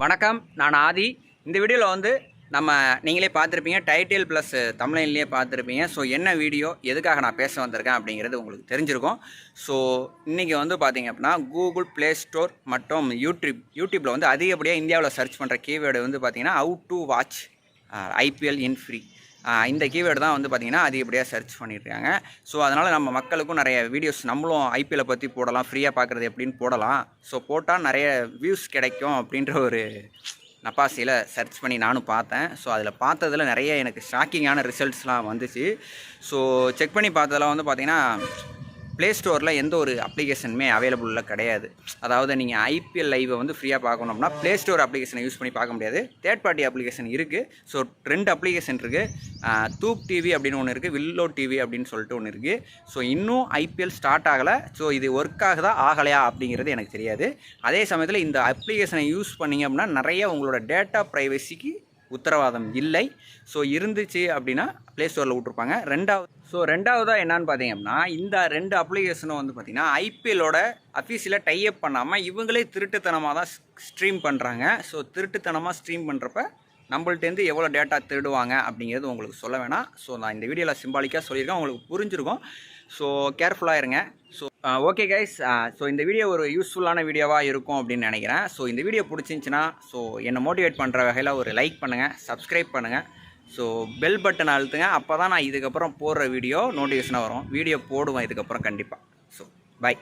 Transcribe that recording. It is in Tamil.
வணக்கம், நான் ஆதி. இந்த வீடியோவில் வந்து நீங்களே பார்த்துருப்பீங்க, டைட்டில் ப்ளஸ் தமிழ்லையே பார்த்துருப்பீங்க. ஸோ என்ன வீடியோ, எதுக்காக நான் பேச வந்திருக்கேன் அப்படிங்கிறது உங்களுக்கு தெரிஞ்சிருக்கும். ஸோ இன்றைக்கி வந்து பார்த்திங்க அப்படின்னா கூகுள் ப்ளே ஸ்டோர் மற்றும் யூடியூப்பில் வந்து அதிகப்படியாக இந்தியாவில் சர்ச் பண்ணுற கீவேர்டு வந்து பார்த்திங்கன்னா how to watch IPL in free. இந்த கீவேர்டு தான் வந்து பார்த்திங்கன்னா அதிகப்படியாக சர்ச் பண்ணியிருக்காங்க. ஸோ அதனால் நம்ம மக்களுக்கும் நிறைய வீடியோஸ் நம்மளும் ஐபிஎல்லை பற்றி போடலாம், ஃப்ரீயாக பார்க்குறது எப்படின்னு போடலாம். ஸோ போட்டால் நிறைய வியூஸ் கிடைக்கும் அப்படின்ற ஒரு நப்பாசியில் சர்ச் பண்ணி நானும் பார்த்தேன். ஸோ அதில் பார்த்ததில் நிறைய எனக்கு ஷாக்கிங்கான ரிசல்ட்ஸ்லாம் வந்துச்சு. ஸோ செக் பண்ணி பார்த்ததில் வந்து பார்த்திங்கன்னா ப்ளே ஸ்டோரில் எந்த ஒரு அப்ளிகேஷனுமே அவைலபிளில் கிடையாது. அதாவது நீங்கள் ஐபிஎல் லைவை வந்து ஃப்ரீயாக பார்க்கணும் அப்படின்னா ப்ளே ஸ்டோர் அப்ளிகேஷனை யூஸ் பண்ணி பார்க்க முடியாது. தேர்ட் பார்ட்டி அப்ளிகேஷன் இருக்குது. ஸோ 2 அப்ளிகேஷன் இருக்குது. தூப் டிவி அப்படின்னு ஒன்று இருக்குது, வில்லோ டிவி அப்படின்னு சொல்லிட்டு ஒன்று இருக்குது. ஸோ இன்னும் ஐபிஎல் ஸ்டார்ட் ஆகலை. ஸோ இது ஒர்க் ஆகுதா ஆகலையா அப்படிங்கிறது எனக்கு தெரியாது. அதே சமயத்தில் இந்த அப்ளிகேஷனை யூஸ் பண்ணிங்க அப்படின்னா நிறைய உங்களோட டேட்டா ப்ரைவசிக்கு உத்தரவாதம் இல்லை. ஸோ இருந்துச்சு அப்படின்னா ப்ளே ஸ்டோரில் விட்ருப்பாங்க. ரெண்டாவதாக என்னன்னு பார்த்தீங்க அப்படின்னா இந்த 2 அப்ளிகேஷனும் வந்து பார்த்திங்கன்னா ஐபிஎல்லோட அஃபீஷியலாக டைப் பண்ணாமல் இவங்களே திருட்டுத்தனமாக தான் ஸ்ட்ரீம் பண்ணுறாங்க. ஸோ திருட்டுத்தனமாக ஸ்ட்ரீம் பண்ணுறப்ப நம்மள்டேருந்து எவ்வளோ டேட்டா திருடுவாங்க அப்படிங்கிறது உங்களுக்கு சொல்ல வேணாம். ஸோ நான் இந்த வீடியோவில் சிம்பாலிக்காக சொல்லியிருக்கேன், உங்களுக்கு புரிஞ்சிருக்கும். ஸோ கேர்ஃபுல்லாக இருங்க. ஸோ ஓகே கைஸ், ஸோ இந்த வீடியோ ஒரு யூஸ்ஃபுல்லான வீடியோவாக இருக்கும் அப்படின்னு நினைக்கிறேன். ஸோ இந்த வீடியோ பிடிச்சிருந்துச்சின்னா ஸோ என்னை மோட்டிவேட் பண்ணுற வகையில் ஒரு லைக் பண்ணுங்கள், சப்ஸ்கிரைப் பண்ணுங்கள். ஸோ பெல் பட்டன் அழுத்துங்க. அப்போ தான் நான் இதுக்கப்புறம் போடுற வீடியோ நோட்டிஃபிகேஷனாக வரும். வீடியோ போடுவேன் இதுக்கப்புறம் கண்டிப்பாக. So by.